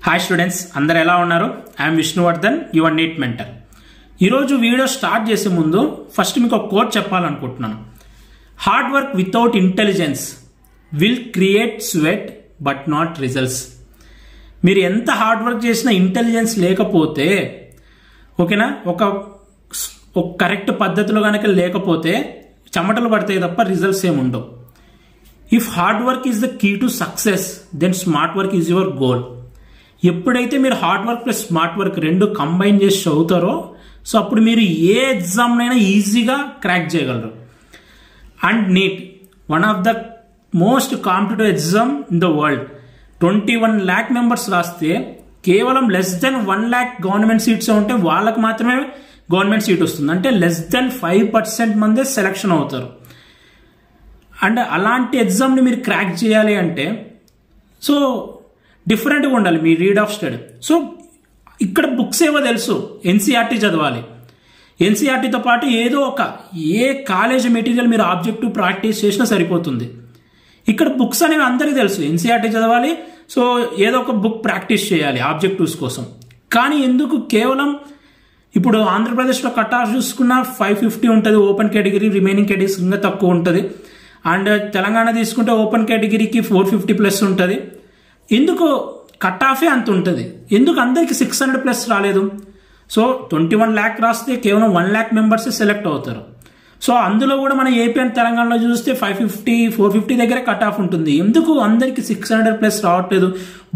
Hi students, అందరు ఎలా ఉన్నారు? I'm Vishnuvardhan, your NEET mentor. ఈరోజు వీడియో స్టార్ట్ చేసే ముందు ఫస్ట్ మీకు ఒక కోట్ చెప్పాలనుకుంటున్నాను. Hard work without intelligence will create sweat but not results. మీరు ఎంత హార్డ్ వర్క్ చేసినా ఇంటెలిజెన్స్ లేకపోతే, ఓకేనా, ఒక కరెక్ట్ పద్ధతిలో కనుక లేకపోతే చెమటలు పడతాయి తప్ప రిజల్ట్స్ ఏమి ఉండవు. If hard work is the key to success, then smart work is your goal. ఎప్పుడైతే మీరు hard work plus smart work రెండు కంబైన్ చేసి చదువుతారో, సో అప్పుడు మీరు ఏ ఎగ్జామ్నైనా ఈజీగా క్రాక్ చేయగలరు. And neat one of the most competitive exam in the world. 21 lakh members రాస్తే కేవలం less than 1 lakh government seats ఉంటే వాళ్ళకి మాత్రమే గవర్నమెంట్ సీట్ వస్తుంది. అంటే లెస్ దెన్ 5% మందే సెలక్షన్ అవుతారు. అండ్ అలాంటి ఎగ్జామ్ని మీరు క్రాక్ చేయాలి అంటే సో డిఫరెంట్గా ఉండాలి me read of study. So ఇక్కడ బుక్స్ ఏవో తెలుసు, ఎన్సీఆర్టీ చదవాలి. ఎన్సీఆర్టీతో పాటు ఏదో ఒక ఏ కాలేజ్ మెటీరియల్ మీరు ఆబ్జెక్టివ్ ప్రాక్టీస్ చేసినా సరిపోతుంది. ఇక్కడ బుక్స్ అనేవి అందరికీ తెలుసు, ఎన్సీఆర్టీ చదవాలి, సో ఏదో ఒక బుక్ ప్రాక్టీస్ చేయాలి ఆబ్జెక్టివ్స్ కోసం. కానీ ఎందుకు కేవలం ఇప్పుడు ఆంధ్రప్రదేశ్లో కట్ ఆఫ్ చూసుకున్న 550 ఉంటుంది ఓపెన్ కేటగిరీ, రిమైనింగ్ కేటగిరీస్ ఇంకా తక్కువ ఉంటుంది. అండ్ తెలంగాణ తీసుకుంటే ఓపెన్ కేటగిరీకి 450+ ఉంటుంది. ఎందుకు కట్ ఆఫే అంత ఉంటుంది? ఎందుకు అందరికి 600+ రాలేదు? సో 21 lakh రాస్తే కేవలం 1 lakh మెంబర్స్ సెలెక్ట్ అవుతారు. సో అందులో కూడా మన ఏపీ అండ్ తెలంగాణలో చూస్తే 550, 450 దగ్గరే కట్ ఆఫ్ ఉంటుంది. ఎందుకు అందరికి 600+ రావట్లేదు?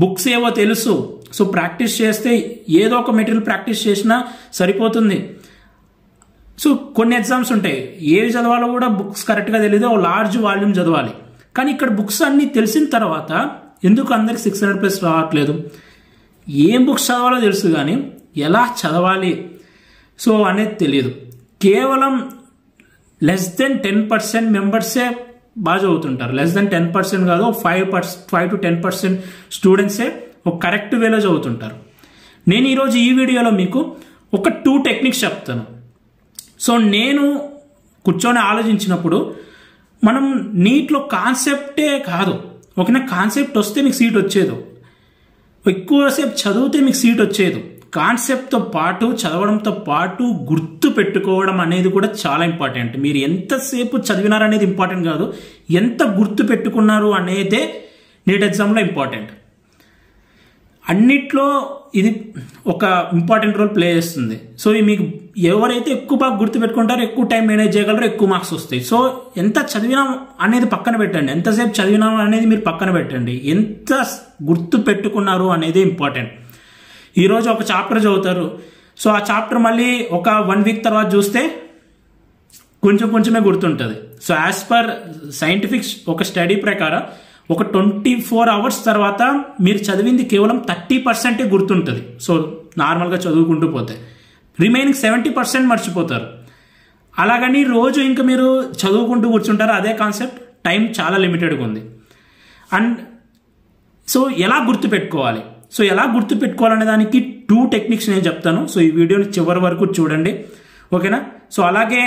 బుక్స్ ఏవో తెలుసు, సో ప్రాక్టీస్ చేస్తే ఏదో ఒక మెటీరియల్ ప్రాక్టీస్ చేసినా సరిపోతుంది. సో కొన్ని ఎగ్జామ్స్ ఉంటాయి, ఏవి చదవాలో కూడా బుక్స్ కరెక్ట్గా తెలియదు, ఓ లార్జ్ వాల్యూమ్ చదవాలి. కానీ ఇక్కడ బుక్స్ అన్నీ తెలిసిన తర్వాత ఎందుకు అందరికి 600+ రావట్లేదు? ఏం బుక్స్ చదవాలో తెలుసు కానీ ఎలా చదవాలి సో అనేది తెలియదు. కేవలం లెస్ దెన్ 10% మెంబర్సే బాగా చదువుతుంటారు. లెస్ దెన్ 10% కాదు, 5 to 10% స్టూడెంట్సే ఒక కరెక్ట్ వేలో చదువుతుంటారు. నేను ఈరోజు ఈ వీడియోలో మీకు ఒక 2 టెక్నిక్స్ చెప్తాను. సో నేను కూర్చొని ఆలోచించినప్పుడు మనం నీట్లో కాన్సెప్టే కాదు, ఓకేనా, కాన్సెప్ట్ వస్తే మీకు సీట్ వచ్చేది, ఎక్కువసేపు చదివితే మీకు సీట్ వచ్చేది. కాన్సెప్ట్తో పాటు చదవడంతో పాటు గుర్తు పెట్టుకోవడం అనేది కూడా చాలా ఇంపార్టెంట్. మీరు ఎంతసేపు చదివినారనేది ఇంపార్టెంట్ కాదు, ఎంత గుర్తు పెట్టుకున్నారు అనేదే నీట్ ఎగ్జామ్లో ఇంపార్టెంట్. అన్నిట్లో ఇది ఒక ఇంపార్టెంట్ రోల్ ప్లే చేస్తుంది. సో మీకు ఎవరైతే ఎక్కువ బాగా గుర్తు పెట్టుకుంటారో, ఎక్కువ టైం మేనేజ్ చేయగలరో, ఎక్కువ మార్క్స్ వస్తాయి. సో ఎంత చదివినాం అనేది పక్కన పెట్టండి, ఎంతసేపు చదివినాం అనేది మీరు పక్కన పెట్టండి, ఎంత గుర్తు పెట్టుకున్నారు అనేది ఇంపార్టెంట్. ఈరోజు ఒక చాప్టర్ చదువుతారు, సో ఆ చాప్టర్ మళ్ళీ ఒక 1 week తర్వాత చూస్తే కొంచెమే గుర్తుంటుంది. సో యాజ్ పర్ సైంటిఫిక్ ఒక స్టడీ ప్రకారం ఒక 24 hours తర్వాత మీరు చదివింది కేవలం 30% గుర్తుంటుంది. సో నార్మల్గా చదువుకుంటూ పోతే రిమైనింగ్ 70% మర్చిపోతారు. అలాగని రోజు ఇంకా మీరు చదువుకుంటూ కూర్చుంటారు, అదే కాన్సెప్ట్, టైం చాలా లిమిటెడ్గా ఉంది. అండ్ సో ఎలా గుర్తుపెట్టుకోవాలి? సో ఎలా గుర్తుపెట్టుకోవాలనే దానికి 2 టెక్నిక్స్ నేను చెప్తాను. సో ఈ వీడియోని చివరి వరకు చూడండి, ఓకేనా. సో అలాగే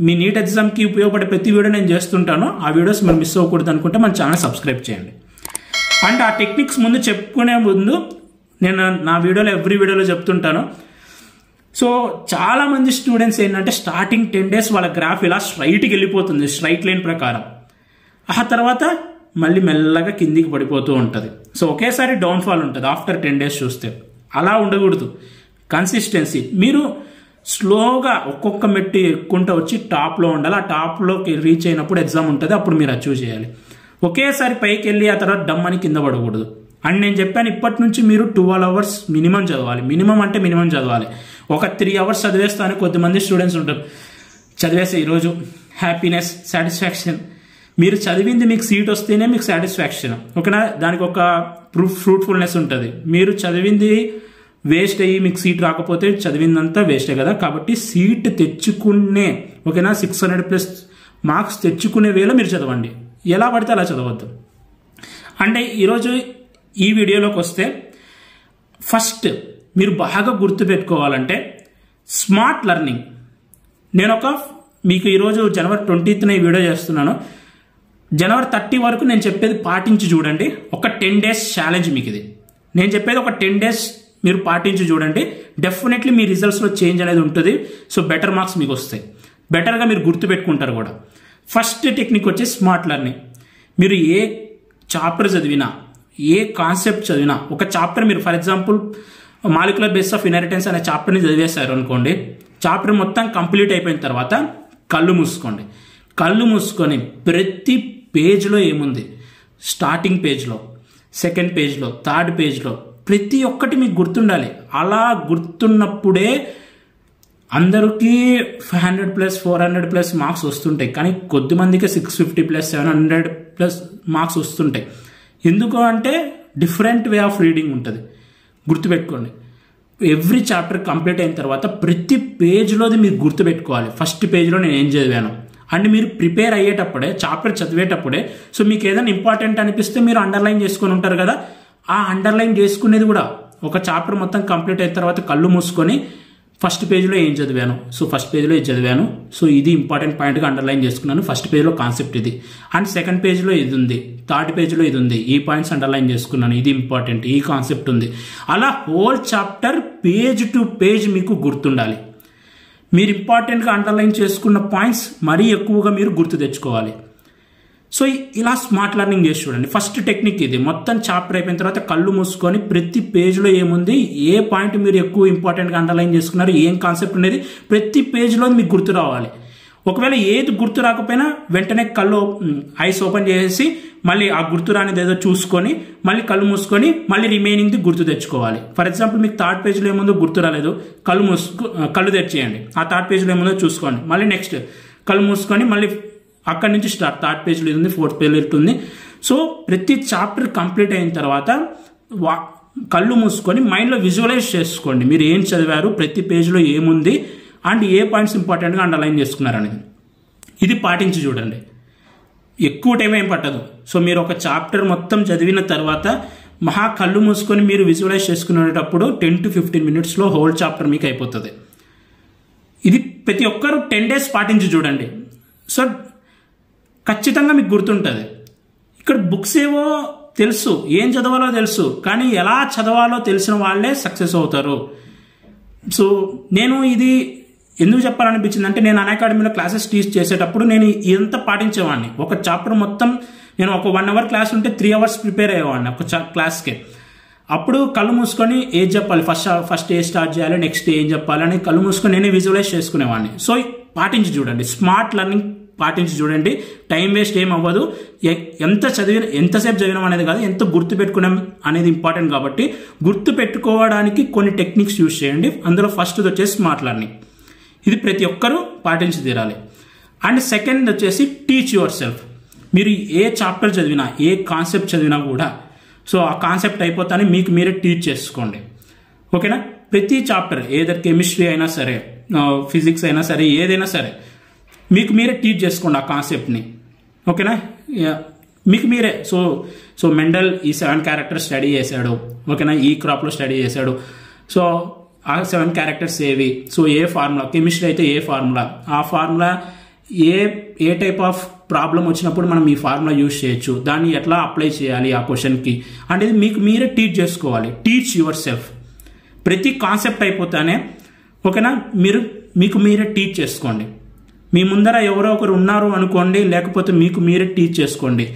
మీ నీట్ ఎగ్జామ్కి ఉపయోగపడే ప్రతి వీడియో నేను చేస్తుంటాను. ఆ వీడియోస్ మీరు మిస్ అవ్వకూడదు అనుకుంటే మన ఛానల్ సబ్స్క్రైబ్ చేయండి. అండ్ ఆ టెక్నిక్స్ ముందు చెప్పుకునే ముందు నేను నా వీడియోలో ఎవ్రీ వీడియోలో చెప్తుంటాను. సో చాలామంది స్టూడెంట్స్ ఏంటంటే స్టార్టింగ్ 10 days వాళ్ళ గ్రాఫ్ ఇలా స్ట్రైట్కి వెళ్ళిపోతుంది, స్ట్రైట్ లైన్ ప్రకారం. ఆ తర్వాత మళ్ళీ మెల్లగా కిందికి పడిపోతూ ఉంటుంది. సో ఒకేసారి డౌన్ఫాల్ ఉంటుంది ఆఫ్టర్ 10 days చూస్తే. అలా ఉండకూడదు. కన్సిస్టెన్సీ, మీరు స్లోగా ఒక్కొక్క మెట్టు ఎక్కుంటూ వచ్చి టాప్లో ఉండాలి. ఆ టాప్లోకి రీచ్ అయినప్పుడు ఎగ్జామ్ ఉంటుంది, అప్పుడు మీరు అచీవ్ చేయాలి. ఒకేసారి పైకి వెళ్ళి ఆ తర్వాత డమ్ అని కింద పడకూడదు. అండ్ నేను చెప్పాను, ఇప్పటి నుంచి మీరు 12 hours మినిమం చదవాలి. మినిమం అంటే మినిమం చదవాలి. ఒక 3 hours చదివేస్తాను కొద్దిమంది స్టూడెంట్స్ ఉంటారు, చదివేస్తే ఈరోజు హ్యాపీనెస్, సాటిస్ఫాక్షన్. మీరు చదివింది మీకు సీట్ వస్తేనే మీకు సాటిస్ఫాక్షన్, ఓకేనా. దానికి ఒక ఫ్రూట్ఫుల్నెస్ ఉంటుంది. మీరు చదివింది వేస్ట్ అయ్యి మీకు సీట్ రాకపోతే చదివిందంతా వేస్టే కదా. కాబట్టి సీట్ తెచ్చుకునే, ఓకేనా, 600+ మార్క్స్ తెచ్చుకునే వేలో మీరు చదవండి, ఎలా పడితే అలా చదవద్దు. అంటే ఈరోజు ఈ వీడియోలోకి వస్తే ఫస్ట్ మీరు బాగా గుర్తుపెట్టుకోవాలంటే స్మార్ట్ లెర్నింగ్. నేను మీకు ఈరోజు January 20th ఈ వీడియో చేస్తున్నాను. January 30 వరకు నేను చెప్పేది పాటించి చూడండి. ఒక 10 days ఛాలెంజ్ మీకు ఇది. నేను చెప్పేది ఒక 10 days మీరు పాటించి చూడండి, డెఫినెట్లీ మీ రిజల్ట్స్లో చేంజ్ అనేది ఉంటుంది. సో బెటర్ మార్క్స్ మీకు వస్తాయి, బెటర్గా మీరు గుర్తుపెట్టుకుంటారు కూడా. ఫస్ట్ టెక్నిక్ వచ్చి స్మార్ట్ లెర్నింగ్. మీరు ఏ చాప్టర్ చదివినా, ఏ కాన్సెప్ట్ చదివినా, ఒక చాప్టర్ మీరు for example molecular base of inheritance అనే చాప్టర్ని చదివేశారు అనుకోండి, చాప్టర్ మొత్తం కంప్లీట్ అయిపోయిన తర్వాత కళ్ళు మూసుకోండి. కళ్ళు మూసుకొని ప్రతి పేజ్లో ఏముంది, స్టార్టింగ్ పేజ్లో, సెకండ్ పేజ్లో, థర్డ్ పేజ్లో ప్రతి ఒక్కటి మీకు గుర్తుండాలి. అలా గుర్తున్నప్పుడే అందరికీ 500+, 400+ మార్క్స్ వస్తుంటాయి, కానీ కొద్దిమందికి 650+, 700+ మార్క్స్ వస్తుంటాయి. ఎందుకు అంటే డిఫరెంట్ వే ఆఫ్ రీడింగ్ ఉంటుంది. గుర్తుపెట్టుకోండి, ఎవ్రీ చాప్టర్ కంప్లీట్ అయిన తర్వాత ప్రతి పేజ్లోది మీరు గుర్తుపెట్టుకోవాలి. ఫస్ట్ పేజ్లో నేను ఏం చదివాను అండ్ మీరు ప్రిపేర్ అయ్యేటప్పుడే, చాప్టర్ చదివేటప్పుడే, సో మీకు ఏదైనా ఇంపార్టెంట్ అనిపిస్తే మీరు అండర్లైన్ చేసుకొని ఉంటారు కదా, ఆ అండర్లైన్ చేసుకునేది కూడా ఒక చాప్టర్ మొత్తం కంప్లీట్ అయిన తర్వాత కళ్ళు మూసుకొని ఫస్ట్ పేజ్లో ఏం చదివాను, సో ఫస్ట్ పేజ్లో ఇది చదివాను, సో ఇది ఇంపార్టెంట్ పాయింట్గా అండర్లైన్ చేసుకున్నాను, ఫస్ట్ పేజ్లో కాన్సెప్ట్ ఇది, అండ్ సెకండ్ పేజ్లో ఇది ఉంది, థర్డ్ పేజ్లో ఇది ఉంది, ఈ పాయింట్స్ అండర్లైన్ చేసుకున్నాను, ఇది ఇంపార్టెంట్, ఈ కాన్సెప్ట్ ఉంది. అలా whole chapter page to page మీకు గుర్తుండాలి. మీరు ఇంపార్టెంట్గా అండర్లైన్ చేసుకున్న పాయింట్స్ మరీ ఎక్కువగా మీరు గుర్తు తెచ్చుకోవాలి. సో ఇలా స్మార్ట్ లెర్నింగ్ చేసి చూడండి. ఫస్ట్ టెక్నిక్ ఇది. మొత్తం చాప్టర్ అయిపోయిన తర్వాత కళ్ళు మూసుకొని ప్రతి పేజ్లో ఏముంది, ఏ పాయింట్ మీరు ఎక్కువ ఇంపార్టెంట్గా అండర్లైన్ చేసుకున్నారు, ఏం కాన్సెప్ట్ అనేది ప్రతి పేజ్లో మీకు గుర్తు రావాలి. ఒకవేళ ఏది గుర్తు రాకపోయినా వెంటనే కళ్ళు ఐస్ ఓపెన్ చేసి మళ్ళీ ఆ గుర్తు రానిది ఏదో చూసుకొని మళ్ళీ కళ్ళు మూసుకొని మళ్ళీ రిమైనింగ్ది గుర్తు తెచ్చుకోవాలి. ఫర్ ఎగ్జాంపుల్ మీకు థర్డ్ పేజ్లో ఏముందో గుర్తు రాలేదు, కళ్ళు తెరిచేయండి, ఆ థర్డ్ పేజ్లో ఏముందో చూసుకోండి, మళ్ళీ నెక్స్ట్ కళ్ళు మూసుకొని మళ్ళీ అక్కడి నుంచి స్టార్ట్, థర్డ్ పేజ్లో ఇది ఉంది, ఫోర్త్ పేజ్లో ఉంటుంది. సో ప్రతి చాప్టర్ కంప్లీట్ అయిన తర్వాత కళ్ళు మూసుకొని మైండ్లో విజువలైజ్ చేసుకోండి మీరు ఏం చదివారు, ప్రతి పేజ్లో ఏముంది అండ్ ఏ పాయింట్స్ ఇంపార్టెంట్గా అండర్లైన్ చేసుకున్నారనేది. ఇది పాటించి చూడండి, ఎక్కువ టైం ఏం పట్టదు. సో మీరు ఒక చాప్టర్ మొత్తం చదివిన తర్వాత మహా కళ్ళు మూసుకొని మీరు విజువలైజ్ చేసుకునేటప్పుడు 10 to 15 minutesలో హోల్ చాప్టర్ మీకు అయిపోతుంది. ఇది ప్రతి ఒక్కరు 10 days పాటించి చూడండి. సో ఖచ్చితంగా మీకు గుర్తుంటుంది. ఇక్కడ బుక్స్ ఏవో తెలుసు, ఏం చదవాలో తెలుసు, కానీ ఎలా చదవాలో తెలిసిన వాళ్ళే సక్సెస్ అవుతారు. సో నేను ఇది ఎందుకు చెప్పాలనిపించింది అంటే, నేను అన్అకాడమీలో క్లాసెస్ టీచ్ చేసేటప్పుడు నేను ఇదంతా పాటించేవాడిని. ఒక చాప్టర్ మొత్తం నేను ఒక 1 hour క్లాస్ ఉంటే 3 hours ప్రిపేర్ అయ్యేవాడిని ఒక క్లాస్కి. అప్పుడు కళ్ళు మూసుకొని ఏం చెప్పాలి, ఫస్ట్ ఏ స్టార్ట్ చేయాలి, నెక్స్ట్ ఏం చెప్పాలి అని కళ్ళు మూసుకొని నేనే విజువలైజ్ చేసుకునేవాడిని. సో పాటించి చూడండి, స్మార్ట్ లెర్నింగ్ పాటించి చూడండి. టైం వేస్ట్ ఏం అవ్వదు. ఎంతసేపు చదివినాం అనేది కాదు, ఎంత గుర్తు పెట్టుకున్నాం అనేది ఇంపార్టెంట్. కాబట్టి గుర్తు పెట్టుకోవడానికి కొన్ని టెక్నిక్స్ యూజ్ చేయండి. అందులో ఫస్ట్ వచ్చేసి స్మార్ట్ లెర్నింగ్. ఇది ప్రతి ఒక్కరూ పాటించి తీరాలి. అండ్ సెకండ్ వచ్చేసి టీచ్ యువర్ సెల్ఫ్. మీరు ఏ చాప్టర్ చదివినా, ఏ కాన్సెప్ట్ చదివినా కూడా సో ఆ కాన్సెప్ట్ అయిపోతానే మీకు మీరే టీచ్ చేసుకోండి. ఓకేనా? ప్రతి చాప్టర్, ఏదో కెమిస్ట్రీ అయినా సరే, ఫిజిక్స్ అయినా సరే, ఏదైనా సరే మీకు మీరే టీచ్ చేసుకోండి ఆ కాన్సెప్ట్ని. ఓకేనా? మీకు మీరే. సో మెండల్ ఈ 7 characters స్టడీ చేశాడు. ఓకేనా? ఈ క్రాప్లో స్టడీ చేశాడు. సో ఆ 7 characters ఏవి, సో ఏ ఫార్ములా, కెమిస్ట్రీ అయితే ఏ ఫార్ములా, ఆ formula A type of problem వచ్చినప్పుడు మనం ఈ ఫార్ములా యూజ్ చేయొచ్చు, దాన్ని ఎట్లా అప్లై చేయాలి ఆ క్వశ్చన్కి అనేది మీకు మీరే టీచ్ చేసుకోవాలి. Teach your self. ప్రతి కాన్సెప్ట్ అయిపోతానే ఓకేనా, మీకు మీరే టీచ్ చేసుకోండి. మీ ముందర ఎవరో ఒకరు ఉన్నారు అనుకోండి, లేకపోతే మీకు మీరే టీచ్ చేసుకోండి.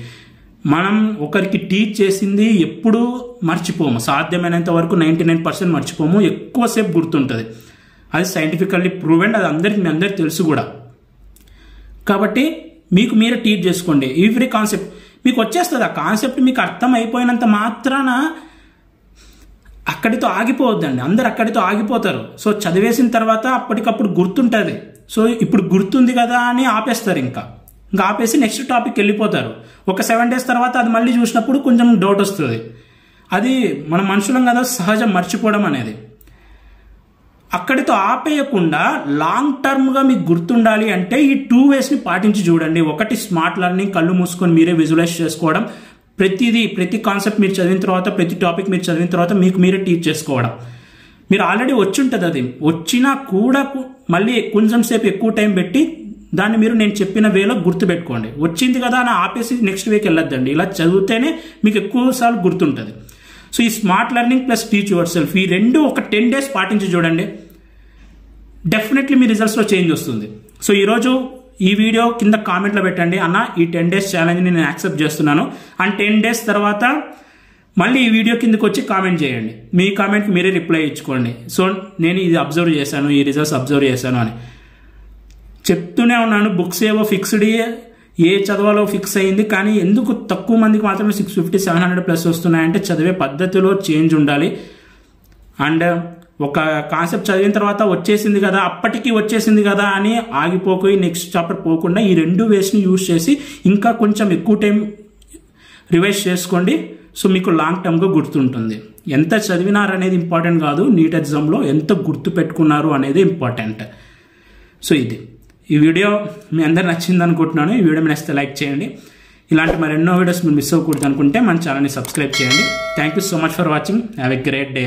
మనం ఒకరికి టీచ్ చేసింది ఎప్పుడూ మర్చిపోము, సాధ్యమైనంత వరకు 99% మర్చిపోము, ఎక్కువసేపు గుర్తుంటుంది. అది సైంటిఫికల్లీ ప్రూవెండ్, అది మీ అందరికి తెలుసు కూడా. కాబట్టి మీకు మీరే టీచ్ చేసుకోండి. ఎవ్రీ కాన్సెప్ట్ మీకు వచ్చేస్తుంది. ఆ కాన్సెప్ట్ మీకు అర్థం అయిపోయినంత మాత్రాన అక్కడితో ఆగిపోవద్దండి. అందరు అక్కడితో ఆగిపోతారు. సో చదివేసిన తర్వాత అప్పటికప్పుడు గుర్తుంటుంది. సో ఇప్పుడు గుర్తుంది కదా అని ఆపేస్తారు. ఇంకా ఆపేసి నెక్స్ట్ టాపిక్ వెళ్ళిపోతారు. ఒక 7 days తర్వాత అది మళ్ళీ చూసినప్పుడు కొంచెం డౌట్ వస్తుంది. అది మన మనుషులం కదా, సహజం మర్చిపోవడం అనేది. అక్కడితో ఆపేయకుండా లాంగ్ టర్మ్గా మీకు గుర్తుండాలి అంటే ఈ 2 waysని పాటించి చూడండి. ఒకటి స్మార్ట్ లెర్నింగ్, కళ్ళు మూసుకొని మీరే విజువలైజ్ చేసుకోవడం. ప్రతి కాన్సెప్ట్ మీరు చదివిన తర్వాత, ప్రతి టాపిక్ మీరు చదివిన తర్వాత మీకు మీరే టీచ్ చేసుకోవడం. మీరు ఆల్రెడీ వచ్చి ఉంటుంది, అది వచ్చినా కూడా మళ్ళీ కొంచెం సేపు ఎక్కువ టైం పెట్టి దాన్ని మీరు నేను చెప్పిన వేలో గుర్తుపెట్టుకోండి. వచ్చింది కదా అని ఆపేసి నెక్స్ట్ వీక్ వెళ్ళొద్దండి. ఇలా చదివితేనే మీకు ఎక్కువ సార్లు గుర్తుంటుంది. సో ఈ smart learning plus teach your self, ఈ రెండు ఒక 10 days పాటించి చూడండి, డెఫినెట్లీ మీ రిజల్ట్స్లో చేంజ్ వస్తుంది. సో ఈరోజు ఈ వీడియో కింద కామెంట్లో పెట్టండి, అన్న ఈ 10 days ఛాలెంజ్ని నేను యాక్సెప్ట్ చేస్తున్నాను. అండ్ 10 days తర్వాత మళ్ళీ ఈ వీడియో కిందకి వచ్చి కామెంట్ చేయండి, మీ కామెంట్కి మీరే రిప్లై ఇచ్చుకోండి. సో నేను ఇది అబ్జర్వ్ చేశాను, ఈ రిజల్ట్స్ అబ్జర్వ్ చేశాను అని చెప్తూనే ఉన్నాను. బుక్స్ ఏవో ఫిక్స్డ్, ఏ చదవాలో ఫిక్స్ అయింది, కానీ ఎందుకు తక్కువ మందికి మాత్రమే 650, 700+ వస్తున్నాయంటే చదివే పద్ధతిలో చేంజ్ ఉండాలి. అండ్ ఒక కాన్సెప్ట్ చదివిన తర్వాత వచ్చేసింది కదా, అప్పటికి వచ్చేసింది కదా అని ఆగిపోయి నెక్స్ట్ చాప్టర్ పోకుండా ఈ 2 వేస్ని యూజ్ చేసి ఇంకా కొంచెం ఎక్కువ టైం రివైజ్ చేసుకోండి. సో మీకు లాంగ్ టర్మ్గా గుర్తుంటుంది. ఎంత చదివినారనేది ఇంపార్టెంట్ కాదు, నీట్ ఎగ్జామ్లో ఎంత గుర్తు పెట్టుకున్నారు అనేది ఇంపార్టెంట్. సో ఇది ఈ వీడియో మీ అందరు నచ్చింది అనుకుంటున్నాను. ఈ వీడియో మీరు నచ్చితే లైక్ చేయండి. ఇలాంటి మరెన్నో వీడియోస్ మీరు మిస్ అవ్వకూడదు అనుకుంటే మన ఛానల్ని సబ్స్క్రైబ్ చేయండి. Thank you so much for watching. Have a great day.